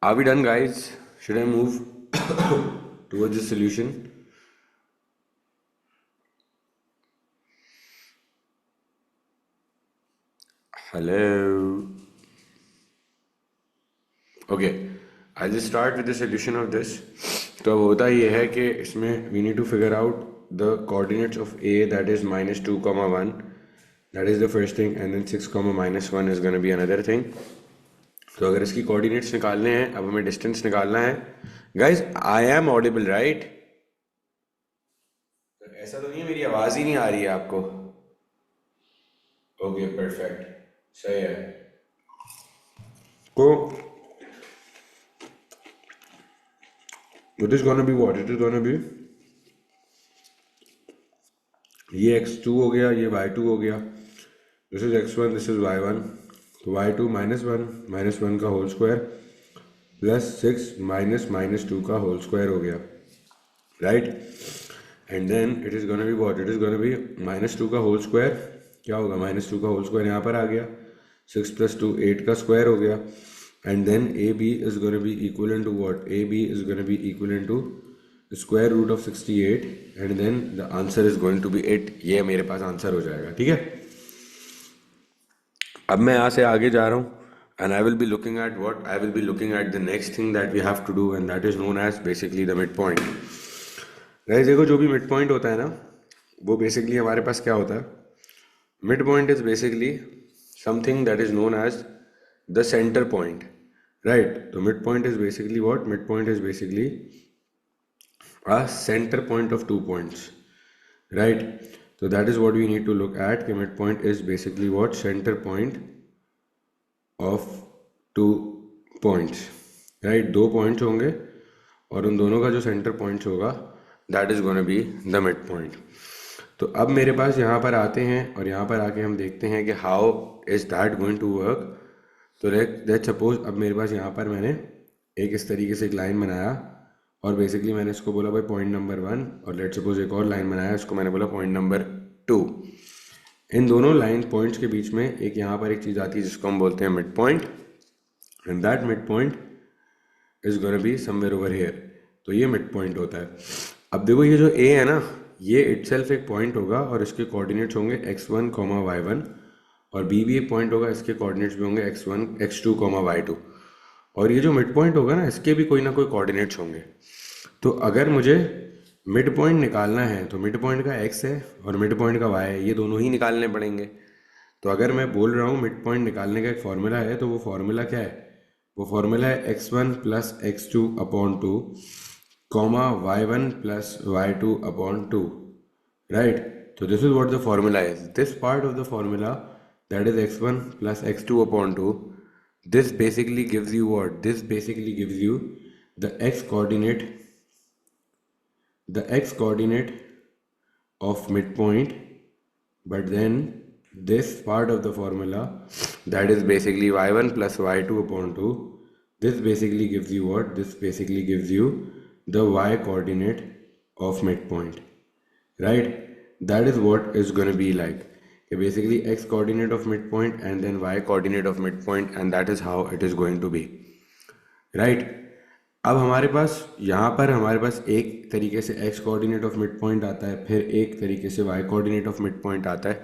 Are we done, guys? Should I move towards the solution? Hello. Okay, I'll just start with the solution of this. तो अब होता ये है कि इसमें we need to figure out the coordinates of A, that is minus 2 comma 1. That is the first thing, and then 6 comma minus 1 is going to be another thing. तो अगर इसकी कोऑर्डिनेट्स निकालने हैं, अब हमें डिस्टेंस निकालना है. Guys, I am audible right? ऐसा तो नहीं है मेरी आवाज़ ही नहीं आ रही है आपको? ओके, परफेक्ट, सही है. तो it is gonna be what? It is gonna be ये x2 हो गया, ये y2 हो गया. This is x1, this is y1. तो y2 माइनस वन का whole square plus 6 minus minus 2 का होल स्क्वायर हो गया, right. And then it is gonna be what? It is gonna be minus 2 का होल स्क्वायर. क्या होगा? Minus 2 का whole square यहाँ पर आ गया. 6 प्लस 2 8 का स्क्वायर हो गया. And then AB is going to be equivalent to what? AB is going to be equivalent to the square root of 68, and then the answer is going to be 8. ये मेरे पास answer हो जाएगा, ठीक है. अब मैं यहाँ से आगे जा रहा हूँ, and I will be looking at what? I will be looking at the next thing that we have to do, and that is known as basically the midpoint. Guys, देखो, जो भी midpoint होता है ना, वो basically हमारे पास क्या होता है? Midpoint is basically something that is known as the center point. Right, so midpoint is basically what? Midpoint is basically a center point of 2 points, right? So that is what we need to look at. The midpoint is basically what? Center point of 2 points, right? 2 points होंगे और उन दोनों का जो center points होगा, that is gonna be the midpoint. तो अब मेरे पास यहाँ पर आते हैं और यहाँ पर आके हम देखते हैं कि how is that going to work. तो लेट्स सपोज अब मेरे पास यहाँ पर मैंने एक इस तरीके से एक लाइन बनाया और बेसिकली मैंने इसको बोला भाई पॉइंट नंबर 1, और लेट्स सपोज एक और लाइन बनाया, इसको मैंने बोला पॉइंट नंबर 2. इन दोनों लाइन पॉइंट्स के बीच में एक यहाँ पर एक चीज़ आती है जिसको हम बोलते हैं mid point, and that mid point is gonna be somewhere over here. तो ये मिड पॉइंट होता है. अब देखो, ये जो ए है ना, ये इटसेल्फ एक पॉइंट होगा और इसके कोऑर्डिनेट्स होंगे x1, y1, और बी भी एक पॉइंट होगा, इसके कोऑर्डिनेट्स भी होंगे x1, x2, y2. और ये जो मिड पॉइंट होगा ना, इसके भी कोई ना कोई कोऑर्डिनेट्स होंगे. तो अगर मुझे मिड पॉइंट निकालना है तो मिड पॉइंट का x है और मिड पॉइंट का y है, ये दोनों ही निकालने पड़ेंगे. तो अगर मैं बोल रहा हूँ मिड पॉइंट निकालने का एक फॉर्मूला है, तो वो फॉर्मूला क्या है? वो फॉर्मूला है x1 plus x2 upon 2 comma y1 plus y2 upon 2, right. तो this is what the formula is. This part of the formula, that is x1 plus x2 upon 2, this basically gives you what? This basically gives you the x coordinate of midpoint. But then this part of the formula, that is basically y1 plus y2 upon 2, this basically gives you what? This basically gives you the y coordinate of midpoint, right? That is what is going to be like. Basically x coordinate of midpoint and then y coordinate of midpoint, and that is how it is going to be, right. अब हमारे पास यहाँ पर हमारे पास एक तरीके से x coordinate of mid point आता है, फिर एक तरीके से y coordinate of mid point आता है,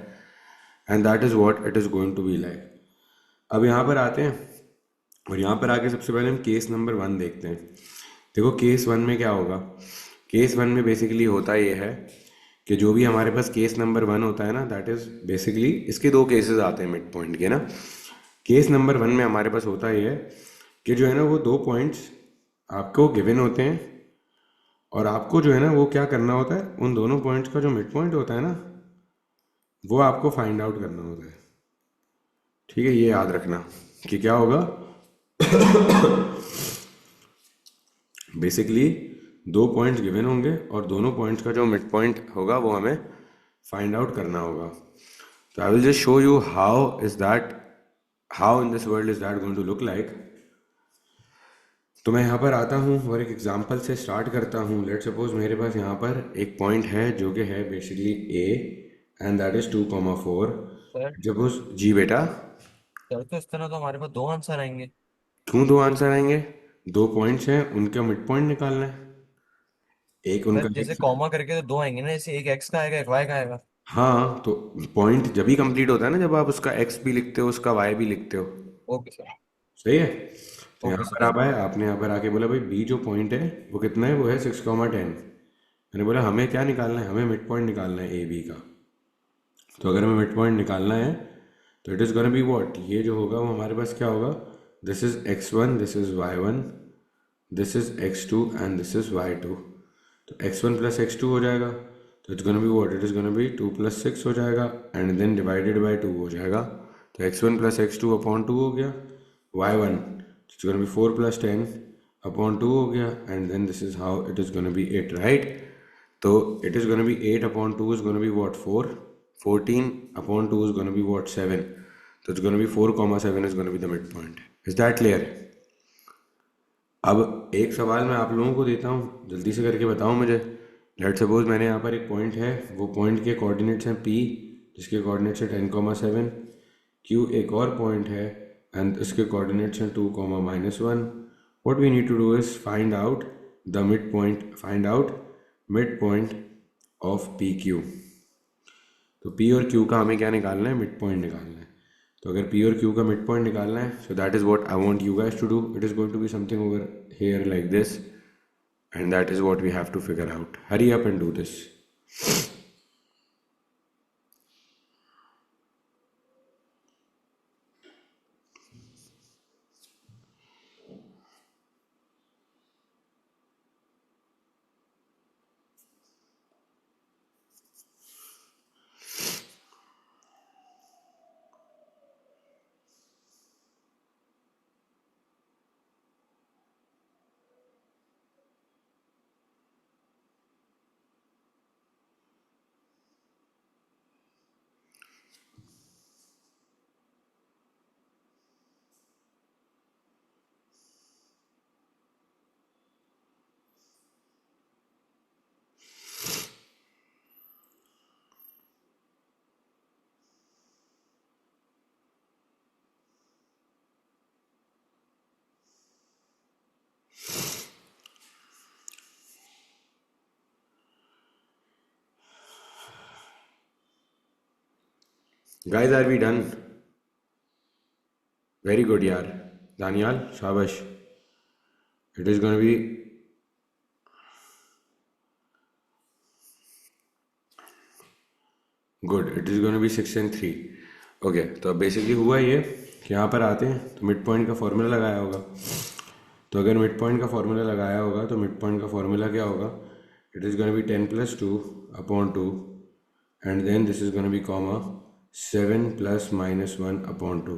and that is what it is going to be like. अब यहाँ पर आते हैं और यहाँ पर आके सबसे पहले हम केस नंबर 1 देखते हैं. देखो, केस 1 में क्या होगा? केस 1 में बेसिकली होता ये है कि जो भी हमारे पास केस नंबर 1 होता है ना, दैट इज़ बेसिकली, इसके दो केसेस आते हैं मिड पॉइंट के ना. केस नंबर 1 में हमारे पास होता ये है कि जो है ना, वो 2 पॉइंट्स आपको गिवन होते हैं और आपको जो है ना, वो क्या करना होता है, उन दोनों पॉइंट्स का जो मिड पॉइंट होता है ना, वो आपको फाइंड आउट करना होता है, ठीक है. ये याद रखना कि क्या होगा. बेसिकली 2 पॉइंट्स गिवन होंगे और दोनों पॉइंट्स का जो मिड पॉइंट होगा वो हमें फाइंड आउट करना होगा. तो I will just show you how in this world is that going to look like. तो मैं यहाँ पर आता हूँ और एक एग्जांपल से स्टार्ट करता हूँ. लेट्स सपोज मेरे पास यहाँ पर एक पॉइंट है जो कि है basically A, and that is 2,4. Sir suppose, जी बेटा. सर तो इस तरह तो हमारे पास दो आंसर आएंगे. क्यों 2 आंसर आएंगे? दो पॉइंट्स हैं, उनका मिड पॉइंट निकालना है। एक पर उनका जैसे x। कॉमा करके तो दो आएंगे ना, जैसे एक एक्स का आएगा एक वाई का आएगा। हाँ, तो पॉइंट जब भी कंप्लीट होता है ना, जब आप उसका x भी लिखते हो उसका y भी लिखते हो। Okay sir. सही है। तो ओके यहाँ सर, पर आप थैंक आए, यू। आपने यहाँ पर आके बोला भाई बी जो पॉइंट है वो कितना है, वो है 6,10। मैंने बोला हमें क्या निकालना है, हमें मिड पॉइंट निकालना है ए बी का। तो अगर हमें मिड पॉइंट निकालना है तो it is gonna be what, ये जो होगा वो हमारे पास क्या होगा, this is x1, this is y1, this is x2 and this is y2। तो x1 प्लस एक्स टू हो जाएगा, तो it's gonna be what, it is gonna B 2 + 6 हो जाएगा, एंड देन डिवाइडेड बाई 2 हो जाएगा। तो x1 plus x two upon 2 हो गया, y1 it's gonna B 4 + 10 upon 2 हो गया, and then this is how it is gonna be 8, right. तो it is gonna be 8 upon 2 is gonna be what 4, 14 upon 2 is gonna be what 7। तो it's gonna be 4,7 is gonna be the mid point. Is that clear? अब एक सवाल मैं आप लोगों को देता हूँ, जल्दी से करके बताओ मुझे। लेट सपोज मैंने यहाँ पर एक पॉइंट है, वो पॉइंट के कोऑर्डिनेट्स हैं P, जिसके कोऑर्डिनेट्स है 10,7। Q एक और पॉइंट है एंड इसके कोऑर्डिनेट्स हैं 2, -1। What we need to do is find out the mid point, find out mid point of PQ। तो P और Q का हमें क्या निकालना है, मिड पॉइंट निकालना है। तो अगर P और Q का मिड पॉइंट निकालना है, so that is what I want you guys to do. It is going to be something over here like this, and that is what we have to figure out. Hurry up and do this. Guys, are we done? Very good, yaar. Daniel, shabash. It is going to be good, it is gonna be 6 and 3। Okay, तो अब basically हुआ ये कि यहाँ पर आते हैं तो मिड पॉइंट का फॉर्मूला लगाया होगा। तो अगर मिड पॉइंट का फॉर्मूला लगाया होगा तो मिड पॉइंट का फॉर्मूला क्या होगा, it is gonna be 10 + 2 upon 2, and then this is gonna be comma 7 + -1 upon 2,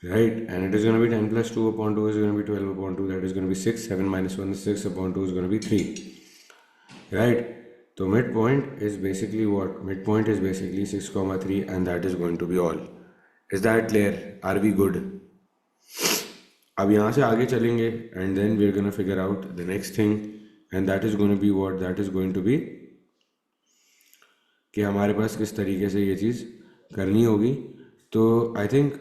right? And it is going to be 10 + 2 upon 2 is going to be 12 upon 2, that is going to be 6, 7 - 1 is 6 upon 2 is going to be 3, right? So midpoint is basically what? Midpoint is basically 6,3, and that is going to be all. Is that clear? Are we good? अब यहाँ से आगे चलेंगे and then we're gonna figure out the next thing, and that is going to be what? That is going to be कि हमारे पास किस तरीके से ये चीज़ करनी होगी। तो आई थिंक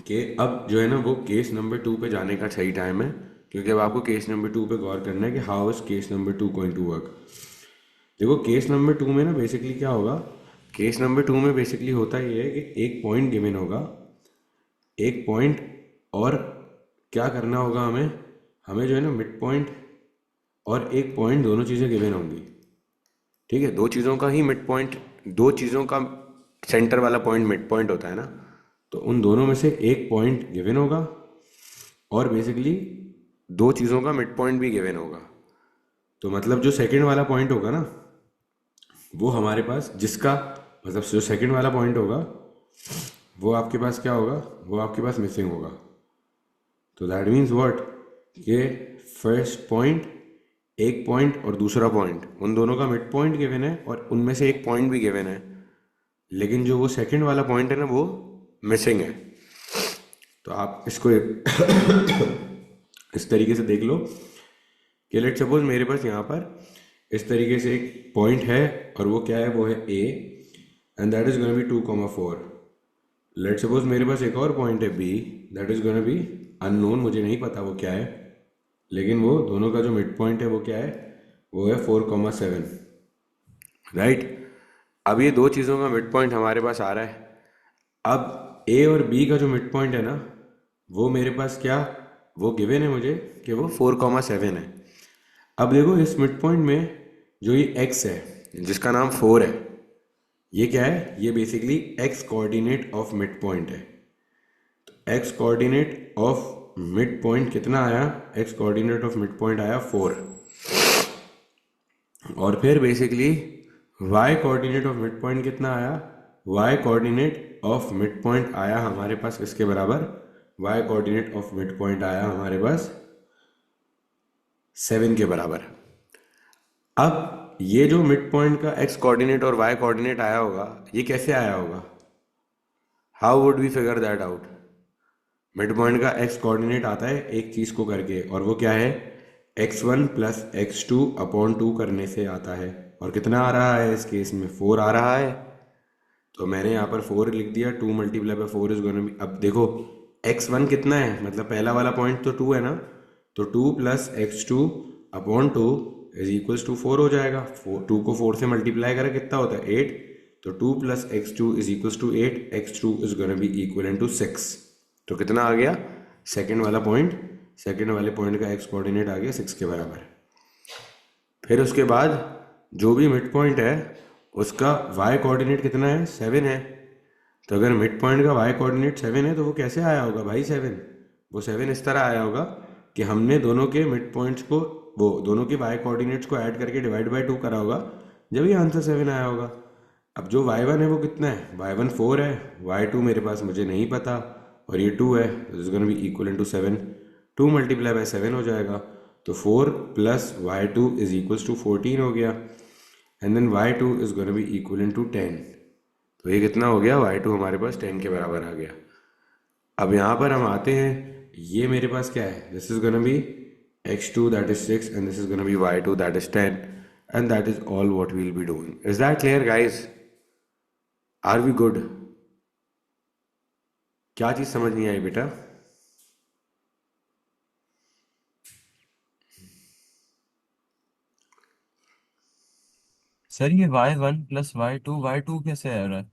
कि अब जो है ना वो केस नंबर 2 पे जाने का सही टाइम है, क्योंकि अब आपको केस नंबर 2 पे गौर करना है कि how is case number 2 going to work. देखो केस नंबर 2 में ना बेसिकली क्या होगा, केस नंबर 2 में बेसिकली होता ये है कि एक पॉइंट गिवन होगा, एक पॉइंट, और क्या करना होगा हमें, हमें जो है ना मिड पॉइंट और एक पॉइंट दोनों चीज़ें गिवन होंगी। ठीक है, दो चीज़ों का ही मिड पॉइंट, दो चीज़ों का सेंटर वाला पॉइंट मिड पॉइंट होता है ना। तो उन दोनों में से एक पॉइंट गिवन होगा और बेसिकली दो चीज़ों का मिड पॉइंट भी गिवन होगा। तो मतलब जो सेकंड वाला पॉइंट होगा ना, वो हमारे पास जिसका, मतलब जो सेकंड वाला पॉइंट होगा वो आपके पास क्या होगा, वो आपके पास मिसिंग होगा। तो दैट मीन्स व्हाट, ये फर्स्ट पॉइंट, एक पॉइंट और दूसरा पॉइंट, उन दोनों का मिड पॉइंट गिवन है और उनमें से एक पॉइंट भी गिवन है, लेकिन जो वो सेकंड वाला पॉइंट है ना वो मिसिंग है। तो आप इसको इस तरीके से देख लो कि लेट सपोज मेरे पास यहाँ पर इस तरीके से एक पॉइंट है और वो क्या है, वो है A, and that is gonna be 2,4। Let suppose मेरे पास एक और पॉइंट है B, that is gonna be unknown मुझे नहीं पता वो क्या है, लेकिन वो दोनों का जो मिड पॉइंट है वो क्या है, वो है 4,7, राइट। अब ये दो चीज़ों का मिड पॉइंट हमारे पास आ रहा है। अब ए और बी का जो मिड पॉइंट है ना, वो मेरे पास क्या, वो गिवन है मुझे कि वो 4,7 है। अब देखो इस मिड पॉइंट में जो ये एक्स है जिसका नाम 4 है, ये क्या है, ये basically X coordinate of mid point है। X coordinate of mid point कितना आया, X coordinate of mid point आया 4। और फिर basically Y coordinate of mid point कितना आया, Y coordinate of mid point आया हमारे पास किसके बराबर, Y coordinate of mid point आया हमारे पास 7 के बराबर। अब ये जो मिड पॉइंट का एक्स कोऑर्डिनेट और वाई कोऑर्डिनेट आया होगा, ये कैसे आया होगा, how would we figure that out. Mid point का एक्स कोऑर्डिनेट आता है एक चीज़ को करके, और वो क्या है, x1 प्लस x2 अपॉन 2 करने से आता है। और कितना आ रहा है इस केस में, 4 आ रहा है। तो मैंने यहाँ पर 4 लिख दिया, 2 multiply bye 4 is gonna B, अब देखो x1 कितना है, मतलब पहला वाला पॉइंट तो 2 है ना, तो 2 plus x2 upon 2 is equals to 4 हो जाएगा। 2 को 4 से मल्टीप्लाई करें कितना होता है 8, तो 2 plus x2 is equals to 8, x2 is gonna be equal to 6। तो कितना आ गया, सेकेंड वाला पॉइंट, सेकेंड वाले पॉइंट का एक्स कोऑर्डिनेट आ गया 6 के बराबर। फिर उसके बाद जो भी मिड पॉइंट है उसका वाई कोऑर्डिनेट कितना है, 7 है। तो अगर मिड पॉइंट का वाई कोऑर्डिनेट 7 है तो वो कैसे आया होगा भाई 7, वो 7 इस तरह आया होगा कि हमने दोनों के मिड पॉइंट्स को, वो दोनों के वाई कोऑर्डिनेट्स को ऐड करके डिवाइड बाय 2 करा होगा, जब ये आंसर 7 आया होगा। अब जो y1 है वो कितना है, y1 4 है, y2 मेरे पास मुझे नहीं पता, और ये 2 है, is gonna be equal to 7। 2 multiply by 7 हो जाएगा, तो 4 plus y2 is equals to 14 हो गया, and then y2 is gonna be equal to 10। तो ये कितना हो गया, y2 हमारे पास 10 के बराबर आ गया। अब यहाँ पर हम आते हैं, ये मेरे पास क्या है, this is gonna be x2 that is 6 and this is gonna be y2 that is 10, and that is all what we will be doing. Is that clear guys, are we good. क्या चीज़ समझ नहीं आई बेटा। Sir ये y1 plus y2 कैसे आ रहा है?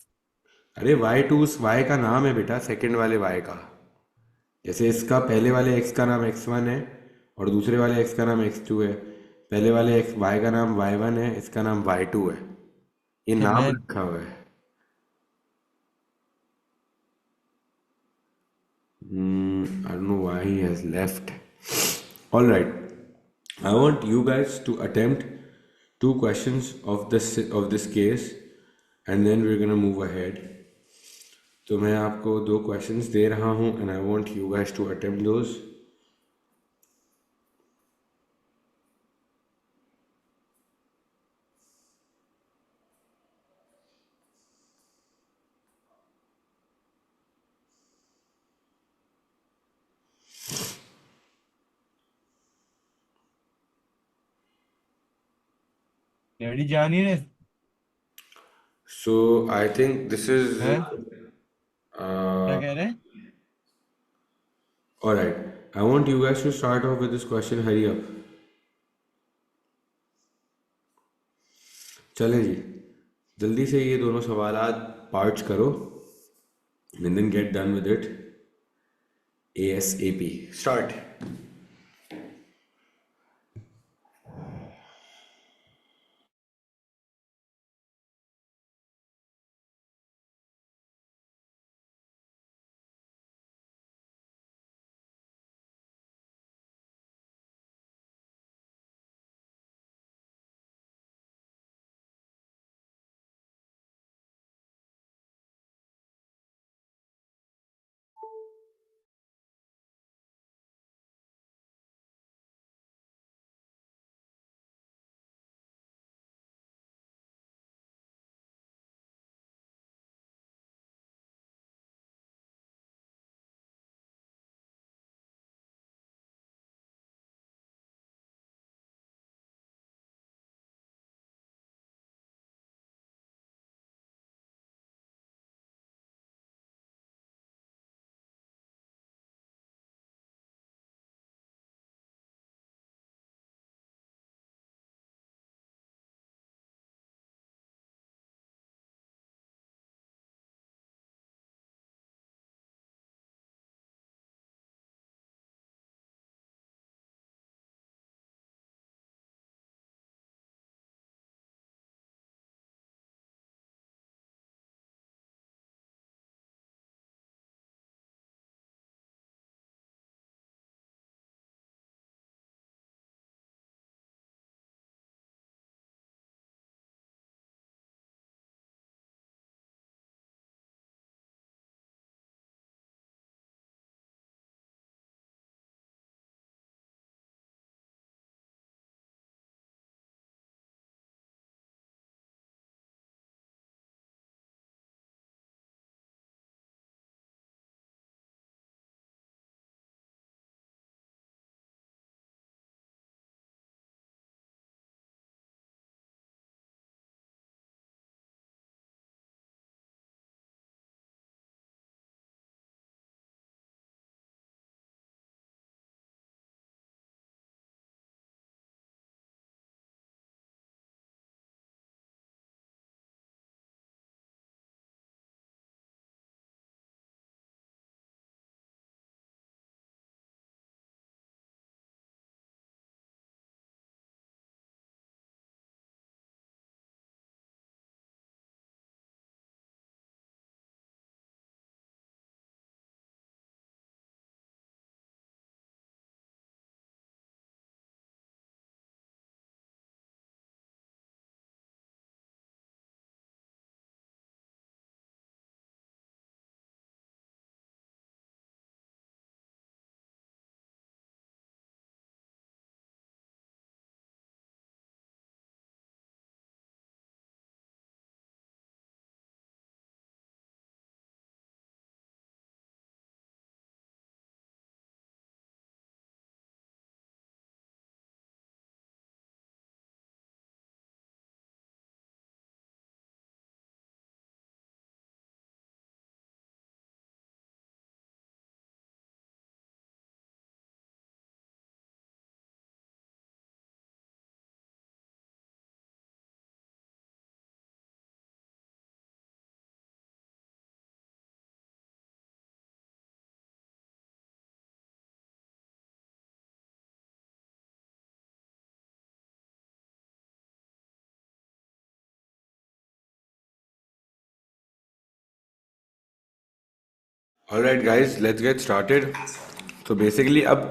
अरे y2 उस y का नाम है बेटा, सेकंड वाले y का। जैसे इसका पहले वाले x का नाम x1 है और दूसरे वाले x का नाम x2 है। पहले वाले y का नाम y1 है, इसका नाम y2 है। ये कि नाम मैं रखा हुआ है। I don't know why he has left. All right. I want you guys to attempt two questions of this case, and then we're gonna move ahead. तो मैं आपको दो क्वेश्चंस दे रहा हूँ and I want you guys to attempt those. Daddy जान ही रहे so I think this is हैं, क्या कह रहे हैं? Alright. I want you guys to start off with this question, hurry up. चलें जी, जल्दी से ये दोनों सवालात पार्ट्स करो and then get done with it ASAP। Start. Alright guys, let's get started. तो बेसिकली अब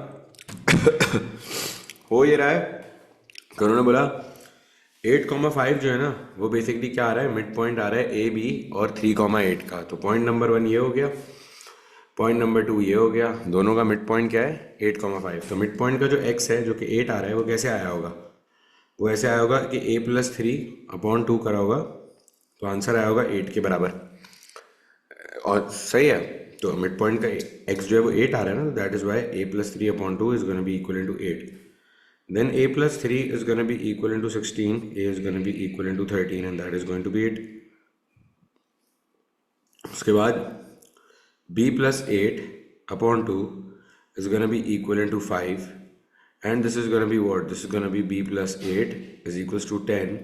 हो ये रहा है कि उन्होंने बोला 8,5 जो है ना, वो बेसिकली क्या आ रहा है, मिड पॉइंट आ रहा है ए बी और 3,8 का। तो पॉइंट नंबर 1 ये हो गया, पॉइंट नंबर 2 ये हो गया। दोनों का मिड पॉइंट क्या है, 8,5। तो मिड पॉइंट का जो एक्स है जो कि 8 आ रहा है, वो कैसे आया होगा, वो ऐसे आया होगा कि a+3/2 करा होगा, तो आंसर आया होगा 8 के बराबर। और सही है। तो मिड पॉइंट का एक्स जो है वो 8 आ रहा है ना, that is y a+3/2 is gonna be equal to 8। Then a+3 is going to be equal into 16, a is going to be equal into 13 and that is going to be 8. उसके बाद b+8/2 is going to be equal into 5 and this is going to be what? This is going to be b+8 is equals to 10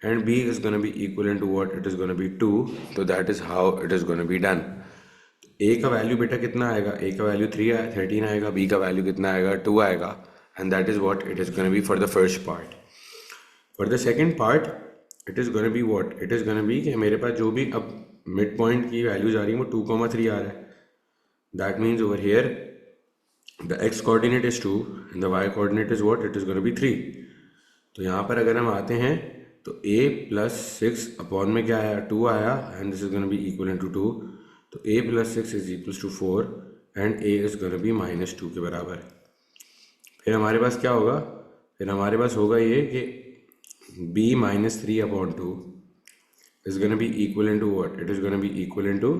and b is going to be equal into what? It is going to be 2. So that is how it is going to be done. a का value बेटा कितना आएगा, a का value 13 आएगा, b का value कितना आएगा, 2 आएगा and that is what it is going to be for the first part. For the second part it is going to be what? It is going to be कि मेरे पास जो भी अब मिड पॉइंट की values आ रही है वो 2,3 आ रहा है. That means over here the x coordinate is 2 and the y coordinate is what? It is going to be 3. तो यहाँ पर अगर हम आते हैं तो a+6 में क्या आया, 2 आया and this is going to be equal to 2. तो a+6 is equals to 4 and a is going to be -2 के बराबर. फिर हमारे पास क्या होगा, फिर हमारे पास होगा ये कि b-3/2 is gonna be equal to what? It is gonna be equal to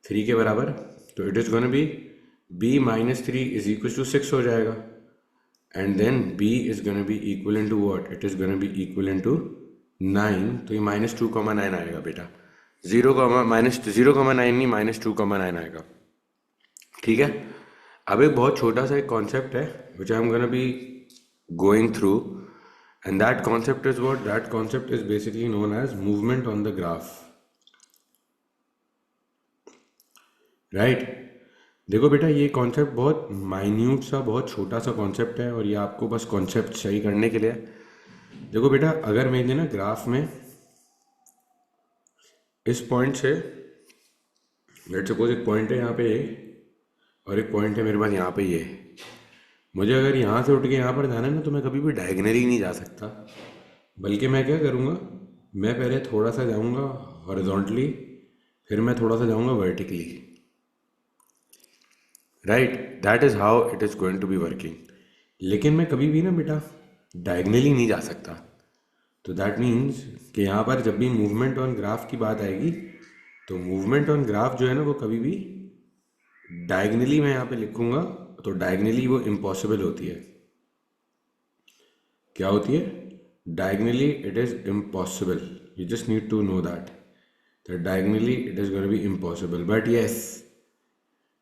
3 के बराबर. तो it is gonna be b-3 is equal to 6 हो जाएगा and then b is gonna be equal to what? It is gonna be equal to 9. तो ये -2,9 आएगा बेटा. 0,9 नहीं, -2,9 आएगा. ठीक है. अब एक बहुत छोटा सा एक कॉन्सेप्ट है which I am gonna be going through and that concept is what? That concept is basically known as movement on the graph. Right? देखो बेटा, ये कॉन्सेप्ट बहुत माइन्यूट सा, बहुत छोटा सा कॉन्सेप्ट है और ये आपको बस कॉन्सेप्ट सही करने के लिए. देखो बेटा, अगर मैंने ना ग्राफ में इस पॉइंट से, लेट्स सपोज एक पॉइंट है यहाँ पे ए और एक पॉइंट है मेरे पास यहाँ पे ये, मुझे अगर यहाँ से उठ के यहाँ पर जाना है ना, तो मैं कभी भी डायगनली नहीं जा सकता. बल्कि मैं क्या करूँगा, मैं पहले थोड़ा सा जाऊँगा हॉरिजॉन्टली, फिर मैं थोड़ा सा जाऊँगा vertically. Right, that is how it is going to be working. लेकिन मैं कभी भी ना बेटा डायगनली नहीं जा सकता. तो दैट मीन्स कि यहाँ पर जब भी मूवमेंट ऑन ग्राफ की बात आएगी, तो मूवमेंट ऑन ग्राफ जो है ना, वो कभी भी डायगनली मैं यहाँ पे लिखूँगा तो डायगनली वो इम्पॉसिबल होती है. क्या होती है? Diagonally it is impossible. You just need to know that diagonally it is gonna be impossible. But yes,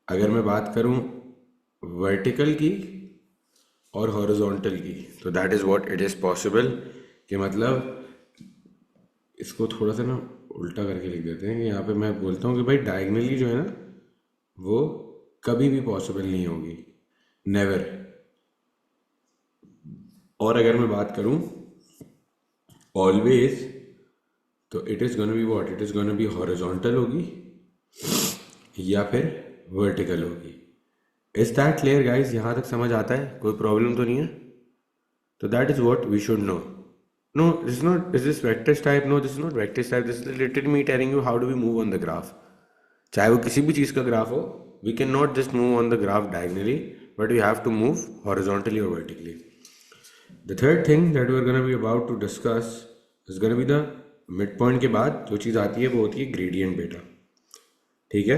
अगर मैं बात करूँ वर्टिकल की और हॉरिजॉन्टल की, तो that is what it is possible. कि मतलब इसको थोड़ा सा ना उल्टा करके लिख देते हैं कि यहाँ पे मैं बोलता हूँ कि भाई डायगनली जो है ना, वो कभी भी पॉसिबल नहीं होगी, नेवर. और अगर मैं बात करूं ऑलवेज, तो it is gonna be what? It is gonna B horizontal होगी या फिर वर्टिकल होगी. Is that clear guys? यहाँ तक समझ आता है? कोई प्रॉब्लम तो नहीं है? तो that is what we should know. No, this is not, is this vectors type? No, this is not vectors type. This is literally me telling you how do we move on the graph. चाहे वो किसी भी चीज़ का graph हो, we cannot just move on the graph diagonally, but we have to move horizontally or vertically. The third thing that we are going to be about to discuss is going to be the midpoint के बाद जो चीज़ आती है वो होती है gradient बेटा. ठीक है.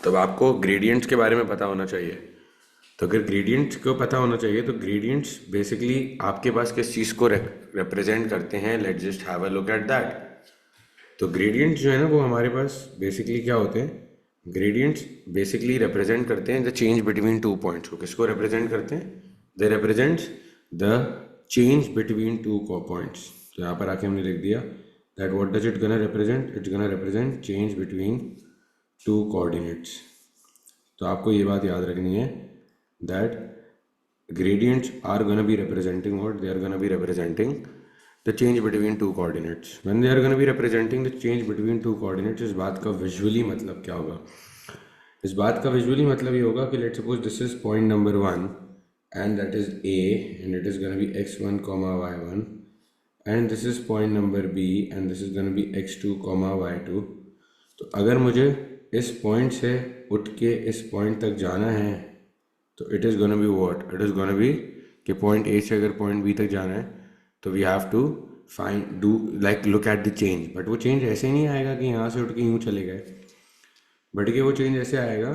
तब आपको gradients के बारे में पता होना चाहिए. तो अगर ग्रेडियंट्स को पता होना चाहिए, तो ग्रेडियंट्स बेसिकली आपके पास किस चीज़ को रिप्रेजेंट करते हैं, let's just have a look at that. तो ग्रेडियंट्स जो है ना, वो हमारे पास बेसिकली क्या होते हैं? ग्रेडियंट्स बेसिकली रिप्रेजेंट करते हैं द चेंज बिटवीन 2 पॉइंट्स को. किसको रिप्रेजेंट करते हैं? They represents the change between 2 points. तो यहाँ पर आके हमने लिख दिया that what does it gonna represent? It's gonna represent change between 2 coordinates. तो आपको ये बात याद रखनी है that gradients are going to be representing what? They are going to be representing the change between 2 coordinates. When they are going to be representing the change between 2 coordinates, इस बात का visually मतलब क्या होगा? इस बात का विजुअली मतलब ये होगा कि let suppose this is point number 1 and that is A and it is gonna be x1 comma y1 and this is point number B and this is gonna be x2 comma y2। तो अगर मुझे इस point से उठ के इस point तक जाना है तो it is gonna be what, it is gonna be कि पॉइंट ए से अगर पॉइंट बी तक जाना है तो we have to find do like look at the change. But वो चेंज ऐसे नहीं आएगा कि यहाँ से उठ के यूँ चले गए, बट कि वो चेंज ऐसे आएगा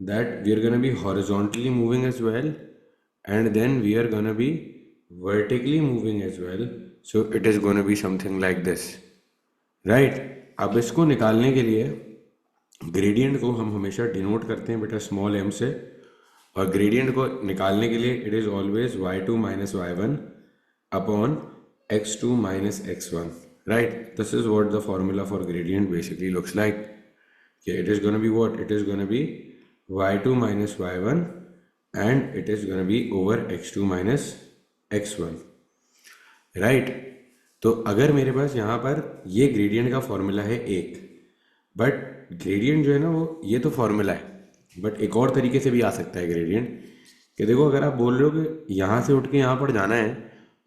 that we are gonna be horizontally moving as well and then we are gonna be vertically moving as well. So it is gonna be something like this, right. अब इसको निकालने के लिए ग्रेडियंट को हम हमेशा डिनोट करते हैं बेटा स्मॉल m से, और ग्रेडियंट को निकालने के लिए it is always y2 minus y1 upon x2 minus x1, right. This is what the formula for gradient basically looks like, it is going to be what, it is going to be y2 minus y1 and it is going to be over x2 minus x1, right. तो अगर मेरे पास यहाँ पर ये gradient का formula है एक, but gradient जो है ना वो ये तो फॉर्मूला है, बट एक और तरीके से भी आ सकता है ग्रेडियंट कि देखो अगर आप बोल रहे हो कि यहाँ से उठ के यहाँ पर जाना है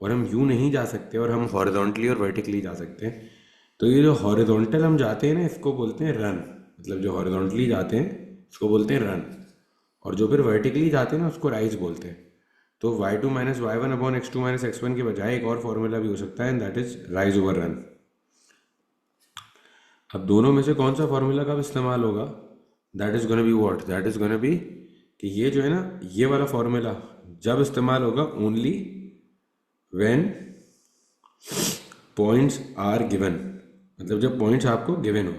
और हम यूँ नहीं जा सकते और हम हॉरिजॉन्टली और वर्टिकली जा सकते हैं, तो ये जो हॉरिजॉन्टल हम जाते हैं ना इसको बोलते हैं रन, मतलब जो हॉरिजॉन्टली जाते हैं इसको बोलते हैं रन, और जो फिर वर्टिकली जाते हैं ना उसको राइज बोलते हैं। तो y2 minus y1 upon x2 minus x1 के बजाय एक और फॉर्मूला भी हो सकता है and that is rise over run. अब दोनों में से कौन सा फॉर्मूला कब इस्तेमाल होगा, that is gonna be what, that is gonna be कि ये जो है ना ये वाला फॉर्मूला जब इस्तेमाल होगा only when points are given, मतलब जब पॉइंट्स आपको गिवन हो।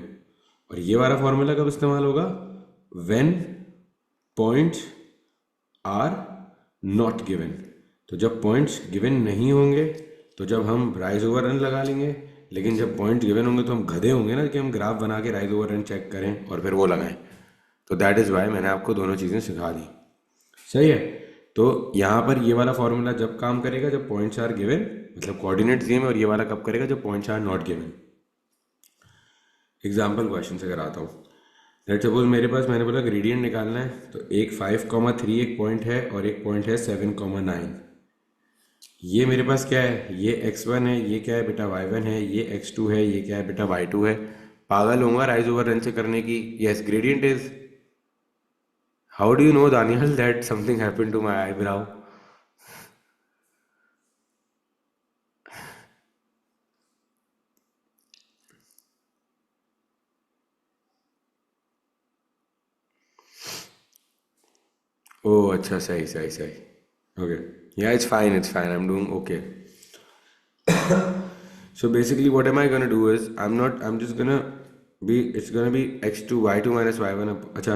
और ये वाला फॉर्मूला कब इस्तेमाल होगा, when points are not given. तो जब पॉइंट्स गिवन नहीं होंगे तो जब हम राइज ओवर रन लगा लेंगे, लेकिन जब पॉइंट्स गिवन होंगे तो हम गधे होंगे ना कि हम ग्राफ बना के राइज ओवर रन चेक करें और फिर वो लगाएं। तो दैट इज़ वाई मैंने आपको दोनों चीज़ें सिखा दी, सही है। तो यहाँ पर ये वाला फॉर्मूला जब काम करेगा जब पॉइंट्स आर गिवन, मतलब कोऑर्डिनेट सेम है, और ये वाला कब करेगा जब points are not given. Example question से अगर आता हूँ, लेट सपोज मेरे पास मैंने बोला ग्रेडियंट निकालना है, तो एक 5,3 एक पॉइंट है और एक पॉइंट है 7,9। ये मेरे पास क्या है, ये x1 है, ये क्या है बेटा y1 है, ये x2 है, ये क्या है बेटा y2 है। पागल होऊंगा राइज ओवर रन से करने की। Yes gradient is, how do you know Daniel that something happened to my eyebrow. Oh अच्छा, सही सही सही, okay, yeah it's fine, it's fine, I am doing okay. So basically what am I gonna do is I'm just gonna be, it's gonna be x2 y2 minus y1 अच्छा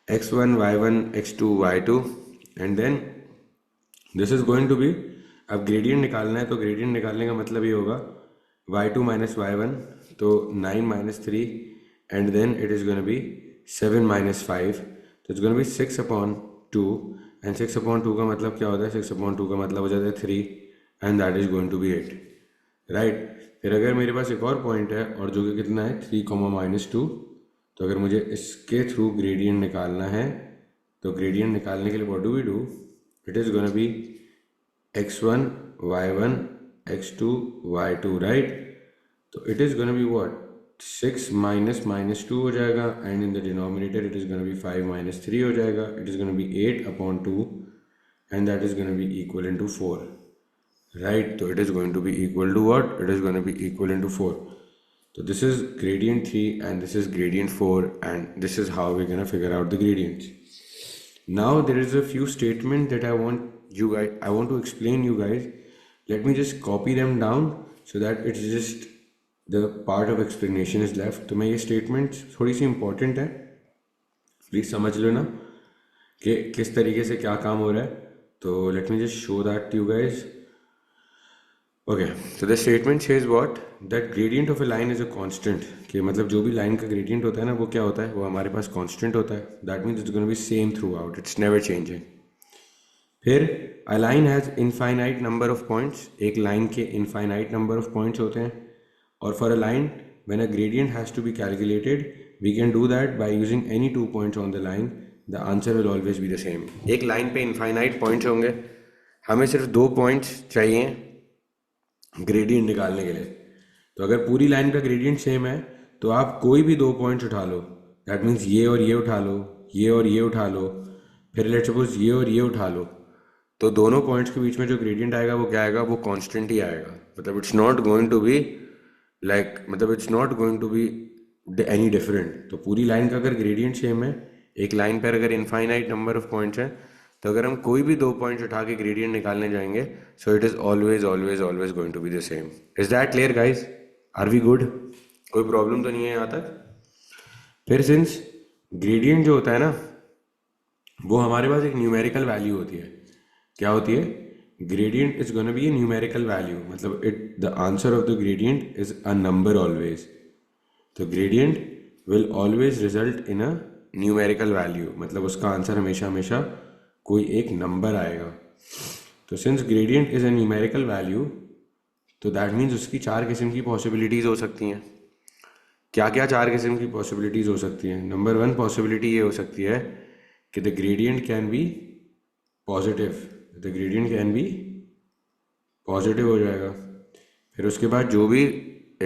x1 y1 x2 y2 and then this is going to be, अब gradient निकालना है तो gradient निकालने का मतलब ये होगा y2 माइनस y1, तो 9 minus 3 and then it is gonna be 7 minus 5, तो it's gonna be 6 upon 2 and 6 upon 2 का मतलब क्या होता है, 6 अपॉन 2 का मतलब हो जाता है 3 and that is going to be 8, right. फिर अगर मेरे पास एक और पॉइंट है और जो कि कितना है 3 कॉमा माइनस 2, तो अगर मुझे इसके थ्रू ग्रेडियंट निकालना है तो ग्रेडियंट निकालने के लिए what do we do, it is gonna be x1 y1 x2 y2, right. तो it is gonna be what 6 minus minus 2 हो जाएगा and in the denominator it is gonna be 5 minus 3 हो जाएगा, it is gonna be 8 upon 2 and that is gonna be equal in to 4, right। तो it is going to be equal to what, it is going to be equal into 4। so this is gradient 3 and this is gradient 4 and this is how we're going to figure out the gradients। now there is a few statement that I want you guys, I want to explain you guys, let me just copy them down so that it's just the part of explanation is left। तो मैं ये statements थोड़ी सी important है, please समझ लेना कि किस तरीके से क्या काम हो रहा है। तो let me just show that to you guys। Okay, तो the statement says what, that gradient of a line is a constant, कि मतलब जो भी लाइन का ग्रेडियंट होता है ना वो क्या होता है, वो हमारे पास कांस्टेंट होता है। That means it's gonna be same throughout, it's never changing. फिर a line has infinite number of points, एक लाइन के इनफाइनाइट नंबर ऑफ पॉइंट्स होते हैं। और for a line when a gradient has to be calculated, we can do that by using any 2 points on the line. The answer will always be the same. एक line पे infinite points होंगे, हमें सिर्फ 2 points चाहिए gradient निकालने के लिए. तो अगर पूरी लाइन का ग्रेडियंट सेम है तो आप कोई भी 2 पॉइंट्स उठा लो. दैट मीन्स ये और ये उठा लो, ये और ये उठा लो, फिर लेट्स सपोज ये और ये उठा लो. तो दोनों पॉइंट्स के बीच में जो ग्रेडियंट आएगा वो क्या आएगा, वो कांस्टेंट ही आएगा. मतलब it's not going to be मतलब it's not going to be any different. तो पूरी लाइन का अगर ग्रेडियंट सेम है, एक लाइन पर अगर इनफाइनाइट नंबर ऑफ पॉइंट्स हैं, तो अगर हम कोई भी 2 पॉइंट्स उठा के ग्रेडियंट निकालने जाएंगे, so it is always always always going to be the same. Is that clear guys? Are we good? कोई प्रॉब्लम तो नहीं है यहाँ तक? फिर सिंस ग्रेडियंट जो होता है ना, वो हमारे पास एक न्यूमेरिकल वैल्यू होती है. क्या होती है? Gradient is gonna be a numerical value. मतलब the answer of the gradient is a number always. तो gradient will always result in a numerical value. मतलब उसका आंसर हमेशा हमेशा कोई एक नंबर आएगा. तो since gradient is a numerical value, तो दैट मीन्स उसकी 4 किस्म की पॉसिबिलिटीज़ हो सकती हैं. क्या क्या 4 किस्म की पॉसिबिलिटीज़ हो सकती हैं? नंबर 1 पॉसिबिलिटी ये हो सकती है कि the gradient can be positive. The gradient can be positive हो जाएगा. फिर उसके बाद जो भी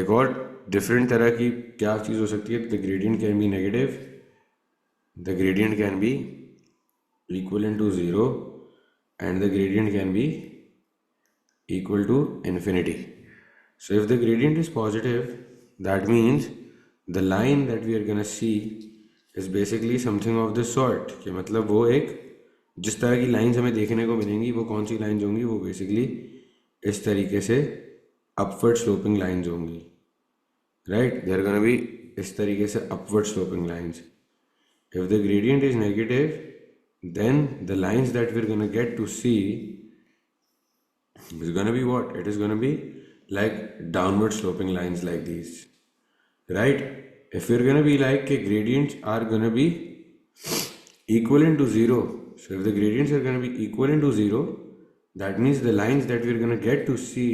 एक और डिफरेंट तरह की क्या चीज़ हो सकती है, the gradient can be negative, the gradient can be equivalent to 0, and the gradient can be equal to infinity. So if the gradient is positive, that means the line that we are gonna see is basically something of this sort. कि मतलब वो एक जिस तरह की lines हमें देखने को मिलेंगी, वो कौन सी लाइन्स होंगी, वो बेसिकली इस तरीके से अपवर्ड स्लोपिंग लाइन्स होंगी. Right, they are gonna be इस तरीके से upward sloping lines. If the gradient is negative, then the lines that we're going to get to see is going to be what? It is going to be like downward sloping lines like these, right? If we're going to be like gradients are going to be equivalent to 0, so if the gradients are going to be equivalent to 0, that means the lines that we're going to get to see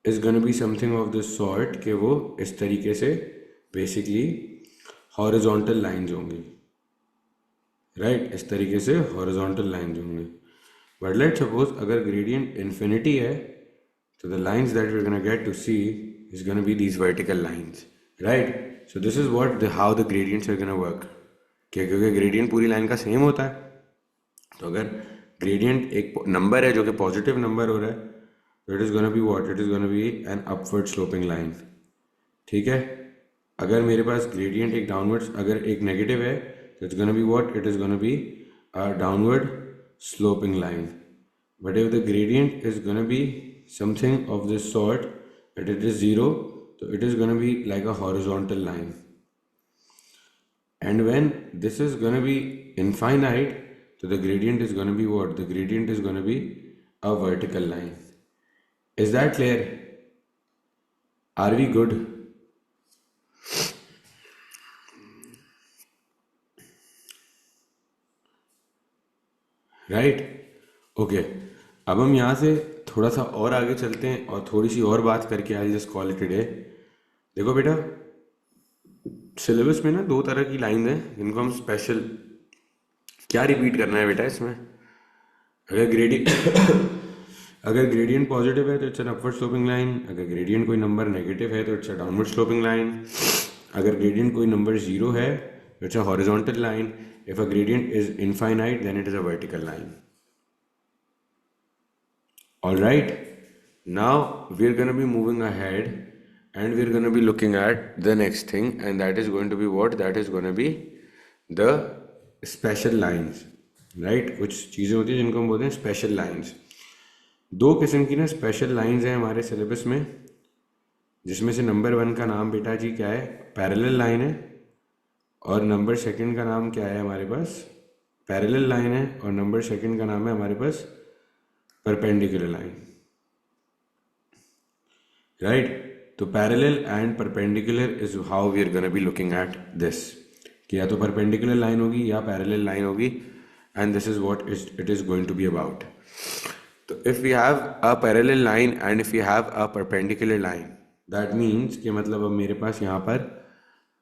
is going to be something of this sort कि वो इस तरीके से basically horizontal lines होंगी. Right, इस तरीके से horizontal lines होंगे. बट लेट्स सपोज अगर ग्रेडियंट इन्फिनिटी है, तो the lines that we are gonna get to see is gonna be these vertical lines. Right, so this is what how the gradients are gonna work. क्योंकि gradient पूरी line का same होता है, तो अगर gradient एक नंबर है जो कि पॉजिटिव नंबर हो रहा है, तो it is gonna be what? It is gonna B an upward sloping line. ठीक है. अगर मेरे पास ग्रेडियंट एक डाउनवर्ड्स अगर एक नेगेटिव है, so it's going to be what? It is going to be a downward sloping line. But if the gradient is going to be something of this sort that it is 0, so it is going to be like a horizontal line. And when this is going to be infinite, so the gradient is going to be what? The gradient is going to be a vertical line. Is that clear? Are we good? Right, okay. अब हम यहाँ से थोड़ा सा और आगे चलते हैं और थोड़ी सी और बात करके I just call it a day. देखो बेटा, सिलेबस में ना 2 तरह की लाइन है जिनको हम स्पेशल क्या रिपीट करना है बेटा इसमें. अगर ग्रेडियंट अगर ग्रेडियंट पॉजिटिव है तो it's an upward sloping line. अगर ग्रेडियंट कोई नंबर नेगेटिव है तो it's a downward sloping line. अगर ग्रेडियंट कोई नंबर 0 है तो it's a horizontal line. If a gradient is infinite, then it is a vertical line. Alright, now we're going to be moving ahead and we're going to be looking at the next thing, and that is going to be what? That is going to be the special lines. Right? कुछ चीज़ें होती हैं जिनको हम बोलते हैं special lines. 2 किस्म की ना स्पेशल लाइन्स हैं हमारे सिलेबस में, जिसमें से नंबर 1 का नाम बेटा जी क्या है? पैरेलल लाइन है. और नंबर 2 का नाम क्या है हमारे पास? पैरेलल लाइन है. और नंबर 2 का नाम है हमारे पास परपेंडिकुलर लाइन. राइट, तो parallel and perpendicular is how we are gonna be looking at this. कि या तो परपेंडिकुलर लाइन होगी या पैरेलल लाइन होगी, and this is what it is going to be about. तो if we have a parallel line and if we have a perpendicular line, that means कि मतलब अब मेरे पास यहाँ पर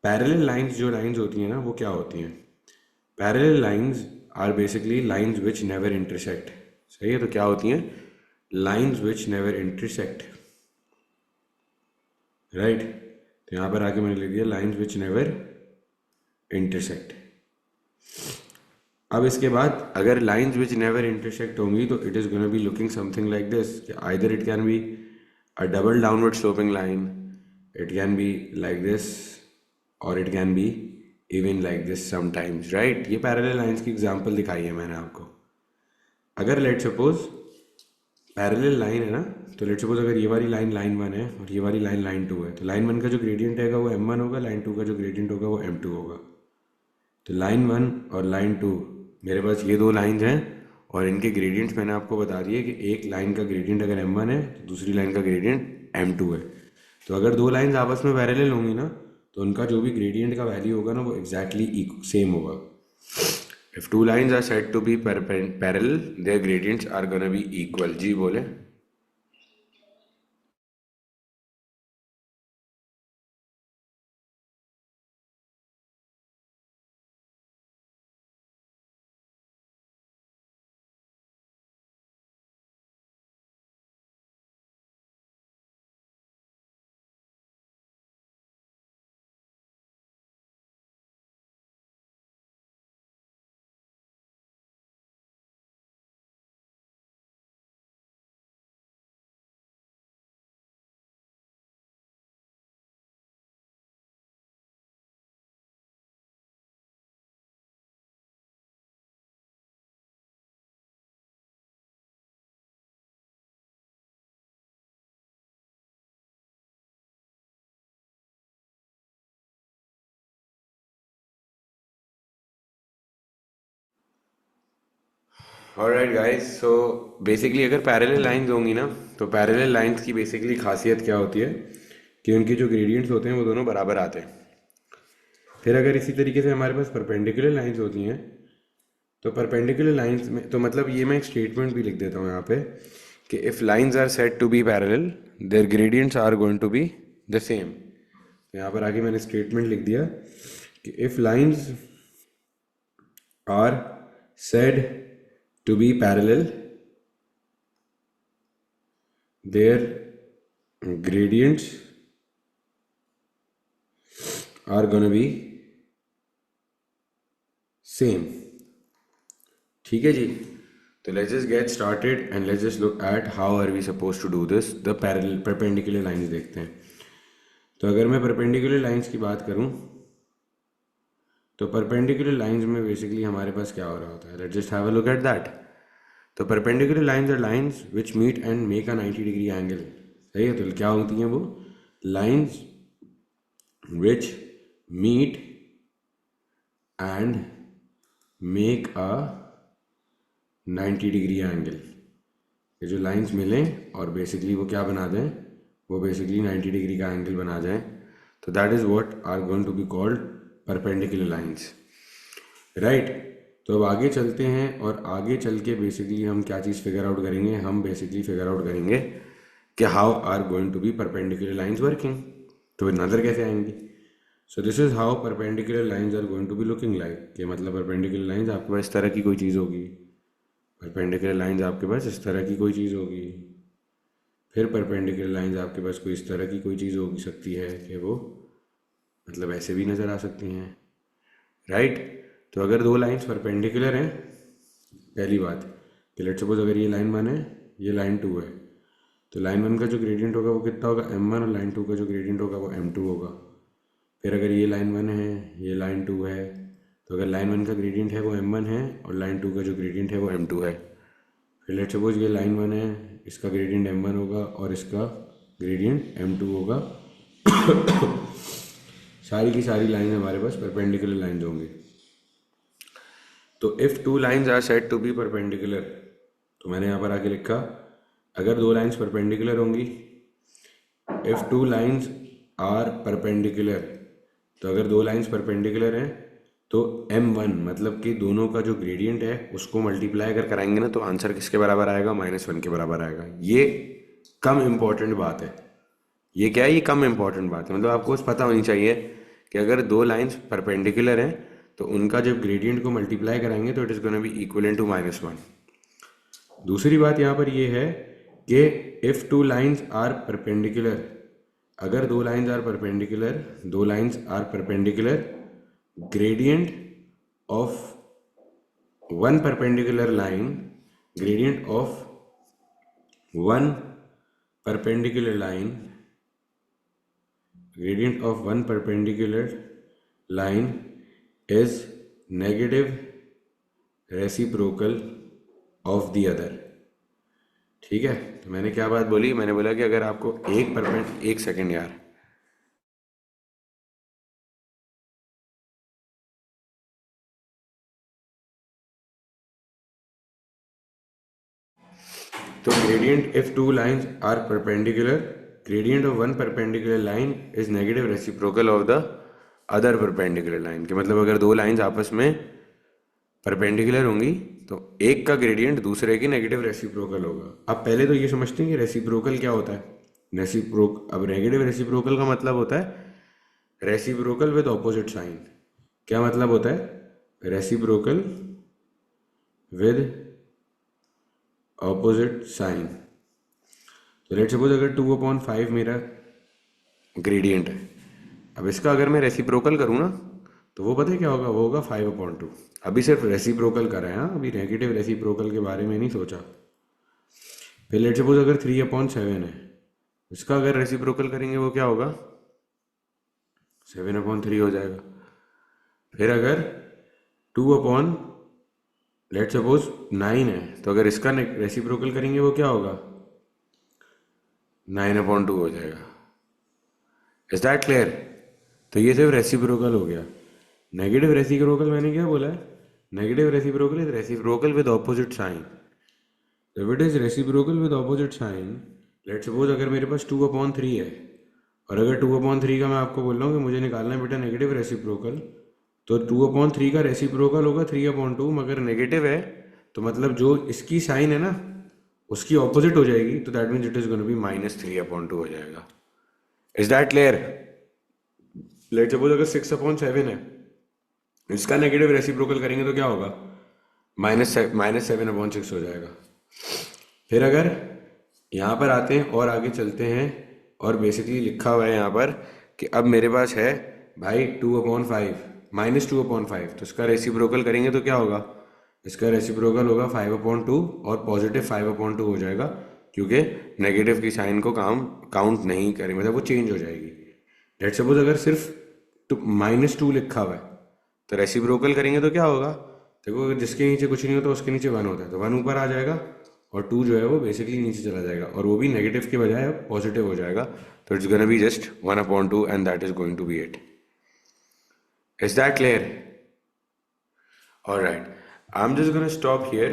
पैरेलल लाइंस, जो लाइंस होती हैं ना, वो क्या होती हैं? Parallel lines are basically lines which never intersect. सही है, तो क्या होती हैं? Lines which never intersect, right. तो यहाँ पर आके मैंने लिख दिया लाइंस विच नेवर इंटरसेक्ट। अब इसके बाद अगर लाइंस विच नेवर इंटरसेक्ट होंगी तो it is gonna be looking something like this. Either it can be a double downward sloping line, it can be like this, और it can be even like this sometimes, right. ये parallel lines की example दिखाई है मैंने आपको। अगर let suppose parallel line है ना, तो लेट सपोज अगर ये वाली लाइन लाइन वन है और ये वाली लाइन लाइन टू है, तो लाइन वन का जो ग्रेडियंट रहेगा वो m1 होगा, लाइन टू का जो ग्रेडियंट होगा वो m2 होगा। तो लाइन वन और लाइन टू, मेरे पास ये दो लाइंस हैं और इनके ग्रेडियंट्स मैंने आपको बता दिए कि एक लाइन का ग्रेडियंट अगर m1 है तो दूसरी लाइन का ग्रेडियंट m2 है। तो अगर दो लाइंस आपस में पैरेलल होंगी ना, तो उनका जो भी ग्रेडियंट का वैल्यू होगा ना वो एग्जैक्टली सेम होगा। If two lines are said to be parallel, their gradients are gonna be equal। जी बोले। ऑलराइट गाइस, सो बेसिकली अगर पैरेलल लाइंस होंगी ना, तो पैरेलल लाइंस की बेसिकली खासियत क्या होती है कि उनके जो ग्रेडियंट्स होते हैं वो दोनों बराबर आते हैं। फिर अगर इसी तरीके से हमारे पास परपेंडिकुलर लाइंस होती हैं, तो परपेंडिकुलर लाइंस में तो मतलब ये मैं एक स्टेटमेंट भी लिख देता हूँ यहाँ पे कि if lines are said to be parallel, their gradients are going to be the same. तो यहाँ पर आगे मैंने स्टेटमेंट लिख दिया कि if lines are said to be parallel, their gradients are gonna be same। ठीक है जी। तो let's just get started and let's just look at how are we supposed to do this। the parallel perpendicular lines देखते हैं। तो अगर मैं perpendicular lines की बात करूं, तो perpendicular lines में बेसिकली हमारे पास क्या हो रहा होता है, let's just have a look at that। तो perpendicular lines are lines which meet and make a 90 degree angle। सही है, तो क्या होती हैं वो? lines which meet and make a 90 degree angle। ये जो लाइंस मिलें और बेसिकली वो क्या बना दें, वो बेसिकली 90 डिग्री का एंगल बना जाएं, तो that is what are going to be called perpendicular lines, right. तो अब आगे चलते हैं और आगे चल के बेसिकली हम क्या चीज़ फिगर आउट करेंगे, हम बेसिकली फिगर आउट करेंगे कि how are going to be perpendicular lines working. तो नज़र कैसे आएंगी? So this is how perpendicular lines are going to be looking like. कि मतलब परपेंडिकुलर लाइंस आपके पास इस तरह की कोई चीज़ होगी, परपेंडिकुलर लाइंस आपके पास इस तरह की कोई चीज़ होगी, फिर परपेंडिकुलर लाइंस आपके पास कोई इस तरह की कोई चीज़ हो सकती है कि वो मतलब ऐसे भी नज़र आ सकती हैं, राइट। तो अगर दो लाइंस परपेंडिकुलर हैं, पहली बात कि लेट्स सपोज अगर ये लाइन वन है, ये लाइन टू है, तो लाइन वन का जो ग्रेडियंट होगा वो कितना होगा, m1, और लाइन टू का जो ग्रेडियंट होगा वो m2 होगा। फिर अगर ये लाइन वन है, ये लाइन टू है, तो अगर लाइन वन का ग्रेडियंट है वो m1 है और लाइन टू का जो ग्रेडियंट है वो m2 है। फिर लेट्स सपोज ये लाइन वन है, इसका ग्रेडियंट m1 होगा और इसका ग्रेडियंट m2 होगा। सारी की सारी लाइन हमारे पास परपेंडिकुलर लाइंस होंगी। तो if two lines are said to be perpendicular, तो मैंने यहाँ पर आके लिखा अगर दो लाइंस परपेंडिकुलर होंगी, if two lines are perpendicular, तो अगर दो लाइंस परपेंडिकुलर हैं तो m1 मतलब कि दोनों का जो ग्रेडियंट है उसको मल्टीप्लाई अगर कराएंगे ना, तो आंसर किसके बराबर आएगा, -1 के बराबर आएगा। ये कम इम्पॉर्टेंट बात है, ये क्या है, ये कम इंपॉर्टेंट बात है, मतलब आपको बस पता होनी चाहिए कि अगर दो लाइंस परपेंडिकुलर हैं तो उनका जब ग्रेडियंट को मल्टीप्लाई कराएंगे तो it is gonna be equivalent to -1। दूसरी बात यहाँ पर ये है कि if two lines are perpendicular, अगर दो लाइंस आर परपेंडिकुलर, दो lines are perpendicular, gradient of one perpendicular line, gradient of one perpendicular line, gradient of one perpendicular line is negative reciprocal of the other। ठीक है, तो मैंने क्या बात बोली, मैंने बोला कि अगर आपको एक सेकेंड यार, तो gradient if two lines are perpendicular, gradient of one perpendicular line is negative reciprocal of the other perpendicular line। के मतलब अगर दो लाइंस आपस में परपेंडिकुलर होंगी तो एक का ग्रेडियंट दूसरे की नेगेटिव रेसिप्रोकल होगा। अब पहले तो ये समझते हैं कि रेसिप्रोकल क्या होता है। अब नेगेटिव रेसिप्रोकल का मतलब होता है रेसिप्रोकल विद ऑपोजिट साइन। क्या मतलब होता है? Reciprocal with opposite sign. तो लेट्स सपोज अगर 2/5 मेरा ग्रेडियंट है, अब इसका अगर मैं रेसिप्रोकल करूँ ना तो वो पता है क्या होगा, वो होगा 5/2। अभी सिर्फ रेसिप्रोकल करा है, हाँ, अभी नेगेटिव रेसिप्रोकल के बारे में नहीं सोचा। फिर लेट्स सपोज अगर 3/7 है, इसका अगर रेसिप्रोकल करेंगे वो क्या होगा, 7/3 हो जाएगा। फिर अगर 2 लेट्स सपोज 9 है, तो अगर इसका रेसिप्रोकल करेंगे वो क्या होगा, 9/2 हो जाएगा। Is that clear? तो ये सिर्फ रेसिप्रोकल हो गया। नेगेटिव रेसिप्रोकल मैंने क्या बोला है, negative reciprocal is reciprocal with opposite sign. If it is reciprocal with opposite sign, let's suppose अगर मेरे पास 2/3 है, और अगर 2/3 का मैं आपको बोल रहा हूँ कि मुझे निकालना है बेटा नेगेटिव रेसिप्रोकल, तो 2/3 का रेसिप्रोकल होगा 3/2, मगर नेगेटिव है तो मतलब जो इसकी साइन है ना उसकी ऑपोजिट हो जाएगी, तो that means it is gonna B -3/2 हो जाएगा। Is that clear? Let's suppose अगर 6/7 है, इसका नेगेटिव रेसिप्रोकल करेंगे तो क्या होगा, -7/6 हो जाएगा। फिर अगर यहाँ पर आते हैं और आगे चलते हैं, और बेसिकली लिखा हुआ है यहाँ पर कि अब मेरे पास है भाई 2/5 -2/5, तो इसका रेसिप्रोकल करेंगे तो क्या होगा, इसका रेसिप्रोकल होगा 5/2 और पॉजिटिव 5/2 हो जाएगा, क्योंकि नेगेटिव की साइन को काउंट नहीं करेंगे, मतलब वो चेंज हो जाएगी। लेट्स सपोज अगर सिर्फ -2 लिखा हुआ है, तो रेसिप्रोकल करेंगे तो क्या होगा, देखो अगर जिसके नीचे कुछ नहीं होता उसके नीचे 1 होता है, तो 1 ऊपर आ जाएगा और 2 जो है वो बेसिकली नीचे चला जाएगा, और वो भी नेगेटिव के बजाय पॉजिटिव हो जाएगा, तो it's gonna be just 1/2 and that is going to be it. Is that clear? Alright, I am just gonna stop here.